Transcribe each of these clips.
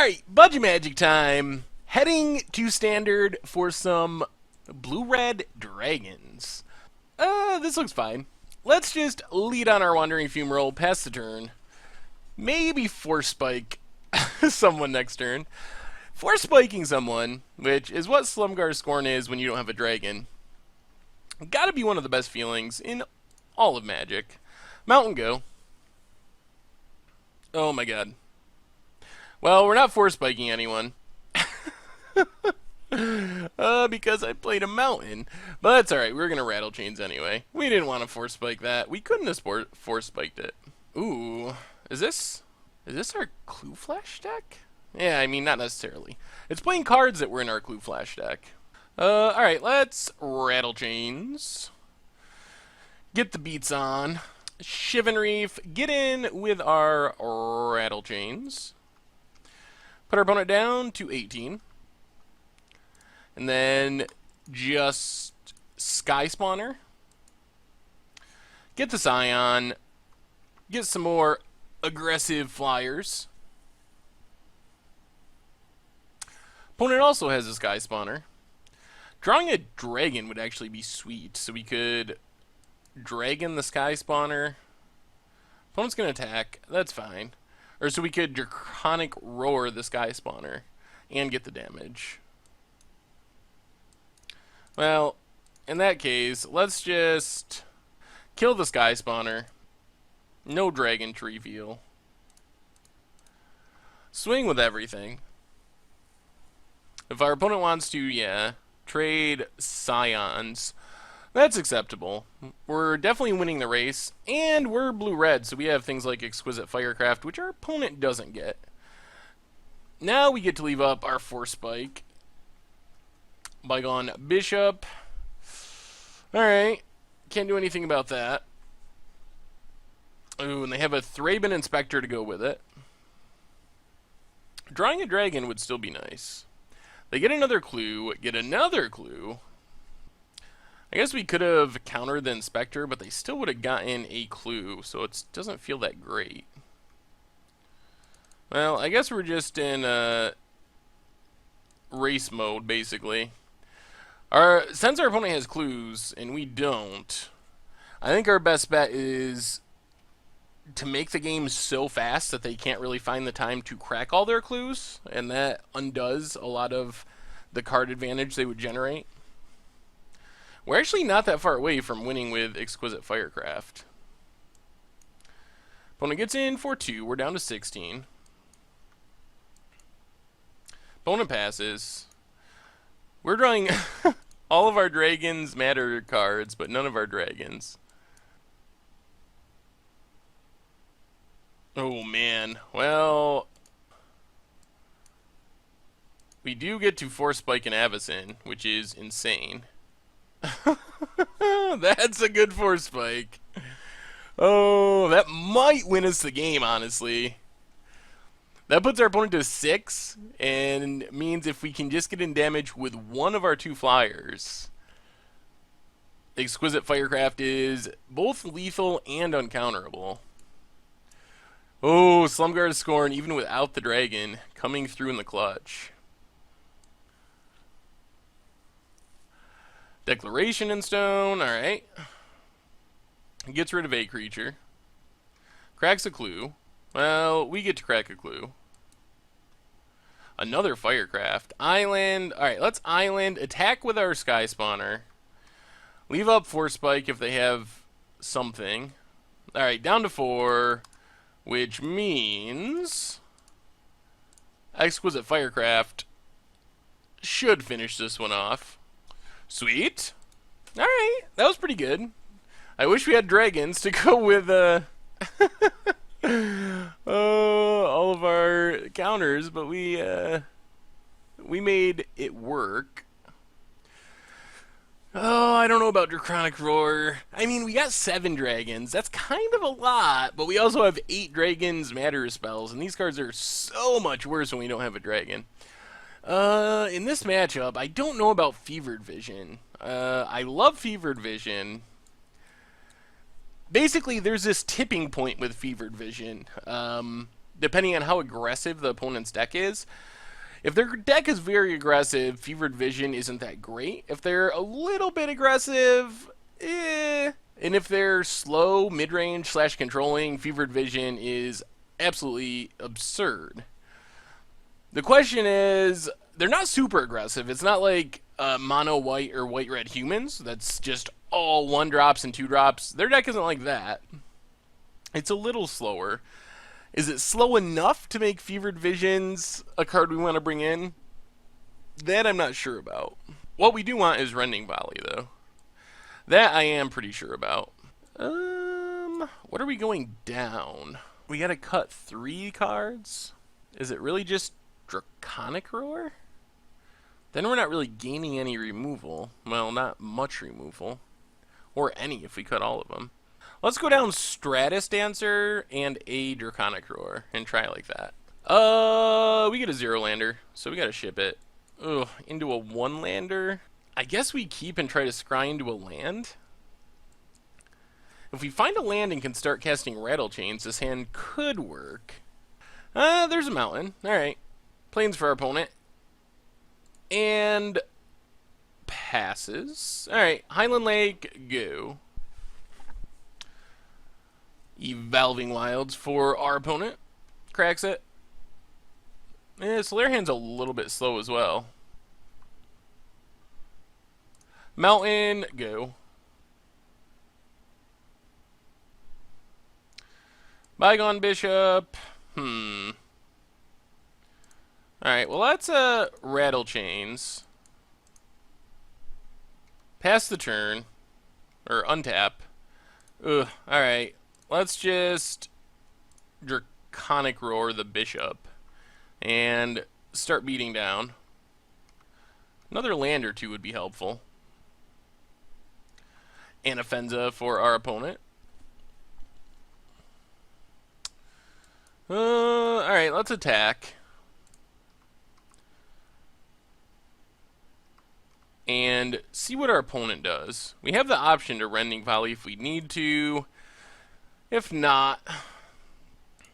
Alright, Budget Magic time. Heading to standard for some blue-red dragons. This looks fine. Let's just lead on our Wandering Fumarole past the turn. Maybe Force Spike someone next turn. Force Spiking someone, which is what Slumgar Scorn is when you don't have a dragon. Gotta be one of the best feelings in all of Magic. Mountain Go. Oh my god. Well, we're not Force Spiking anyone. Because I played a mountain. But that's alright, we were gonna Rattlechains anyway. We didn't want to Force Spike that. We couldn't have Force Spiked it. Ooh. Is this our Clue Flash deck? Yeah, I mean, not necessarily. It's playing cards that were in our Clue Flash deck. Alright, let's Rattlechains. Get the beats on. Shivan Reef, get in with our Rattlechains. Put our opponent down to 18. And then just Sky Spawner. Get the Scion. Get some more aggressive Fliers. Opponent also has a Sky Spawner. Drawing a dragon would actually be sweet. So we could Dragon the Sky Spawner. Opponent's going to attack. That's fine. Or so we could Draconic Roar the Sky Spawner and get the damage. Well, in that case, let's just kill the Sky Spawner. No dragon to reveal. Swing with everything. If our opponent wants to, yeah, trade Scions, that's acceptable. We're definitely winning the race, and we're blue-red, so we have things like Exquisite Firecraft, which our opponent doesn't get. Now we get to leave up our Force Spike. Bygone Bishop. Alright. Can't do anything about that. Ooh, and they have a Thraben Inspector to go with it. Drawing a dragon would still be nice. They get another clue. Get another clue. I guess we could have countered the Inspector, but they still would have gotten a clue, so it doesn't feel that great. Well, I guess we're just in race mode, basically. Since our opponent has clues, and we don't, I think our best bet is to make the game so fast that they can't really find the time to crack all their clues, and that undoes a lot of the card advantage they would generate. We're actually not that far away from winning with Exquisite Firecraft. Opponent gets in for 2. We're down to 16. Opponent passes. We're drawing all of our dragons matter cards, but none of our dragons. Oh man. Well, we do get to Force Spike and Avacyn, which is insane. That's a good Force Spike. Oh, that might win us the game, honestly. That puts our opponent to 6, and means if we can just get in damage with one of our 2 Flyers, Exquisite Firecraft is both lethal and uncounterable. Oh, Slumgar Scorn, even without the dragon, coming through in the clutch. Declaration in stone, alright. Gets rid of a creature. Cracks a clue. Well, we get to crack a clue. Another Firecraft. Island. Alright, let's Island. Attack with our Sky Spawner. Leave up Force Spike if they have something. Alright, down to 4. Which means Exquisite Firecraft should finish this one off. Sweet. Alright, that was pretty good. I wish we had dragons to go with all of our counters, but we made it work. Oh, I don't know about Draconic Roar. I mean, we got 7 dragons. That's kind of a lot, but we also have 8 dragons matter spells, and these cards are so much worse when we don't have a dragon. In this matchup, I don't know about Fevered Vision. I love Fevered Vision. Basically, there's this tipping point with Fevered Vision. depending on how aggressive the opponent's deck is. If their deck is very aggressive, Fevered Vision isn't that great. If they're a little bit aggressive, And if they're slow, mid-range / controlling, Fevered Vision is absolutely absurd. The question is, they're not super aggressive. It's not like mono white or white red humans. That's just all 1-drops and 2-drops. Their deck isn't like that. It's a little slower. Is it slow enough to make Fevered Visions a card we want to bring in? That I'm not sure about. What we do want is Rending Volley, though. That I am pretty sure about. What are we going down? We gotta cut 3 cards? Is it really just Draconic Roar? Then we're not really gaining any removal. Well, not much removal. Or any if we cut all of them. Let's go down Stratus Dancer and a Draconic Roar and try it like that. We get a 0-lander, so we gotta ship it. Ugh, into a 1-lander. I guess we keep and try to scry into a land. If we find a land and can start casting Rattlechains, this hand could work. There's a mountain. Alright. Plains for our opponent. And passes. Alright, Highland Lake, go. Evolving Wilds for our opponent. Cracks it. So their hand's a little bit slow as well. Mountain, go. Bygone Bishop. Alright, well that's Rattlechains. Pass the turn. Or untap. Ugh, alright. Let's just Draconic Roar the Bishop. And start beating down. Another land or 2 would be helpful. Anafenza for our opponent. Alright, let's attack. And see what our opponent does. We have the option to Rending Volley if we need to. If not,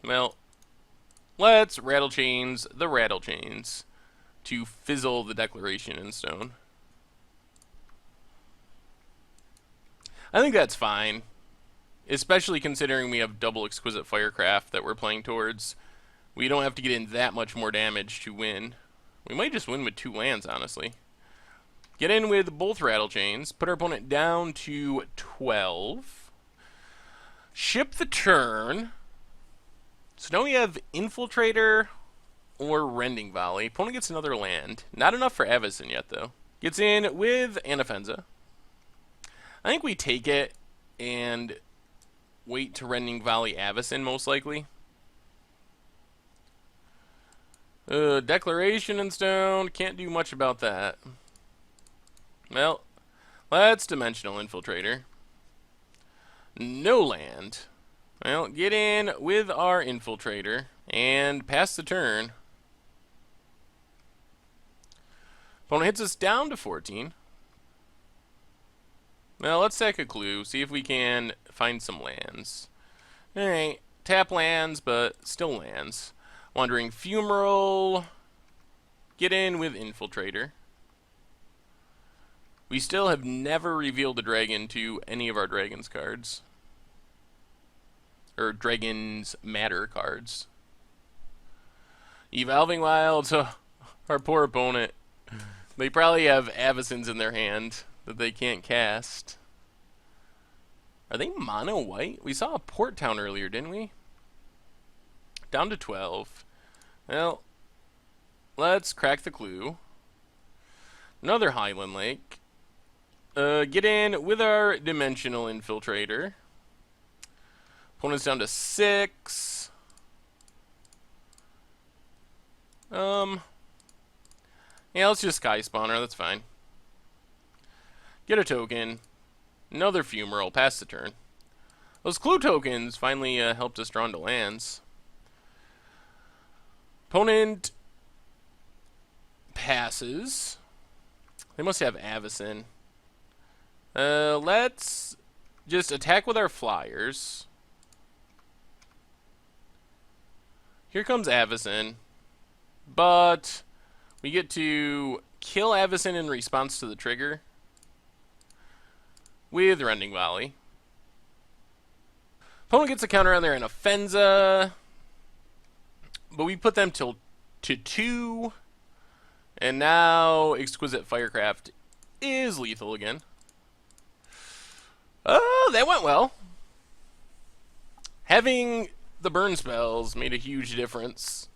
well, let's Rattlechains the Rattlechains to fizzle the Declaration in stone. I think that's fine. Especially considering we have double Exquisite Firecraft that we're playing towards. We don't have to get in that much more damage to win. We might just win with 2 lands, honestly. Get in with both Rattlechains. Put our opponent down to 12. Ship the turn. So now we have Infiltrator or Rending Volley. Opponent gets another land. Not enough for Avacyn yet, though. Gets in with Anafenza. I think we take it and wait to Rending Volley Avacyn, most likely. Declaration in stone. Can't do much about that. Well, let's Dimensional Infiltrator. No land. Well, get in with our Infiltrator and pass the turn. Opponent hits us down to 14. Well, let's sack a clue, see if we can find some lands. Alright, tap lands, but still lands. Wandering Fumarole. Get in with Infiltrator. We still have never revealed a dragon to any of our Dragons cards. Or Dragons Matter cards. Evolving Wilds, our poor opponent. They probably have Avacyns in their hand that they can't cast. Are they mono white? We saw a Port Town earlier, didn't we? Down to 12. Well, let's crack the clue. Another Highland Lake. Get in with our Dimensional Infiltrator. Opponent's down to 6. Yeah, let's just Sky Spawner, that's fine. Get a token. Another Fumarole, pass the turn. Those clue tokens finally helped us draw into lands. Opponent passes. They must have Avacyn. Let's just attack with our Fliers. Here comes Avacyn. But we get to kill Avacyn in response to the trigger with Rending Volley. Opponent gets a counter on their Anafenza, but we put them to 2, and now Exquisite Firecraft is lethal again. Oh, that went well. Having the burn spells made a huge difference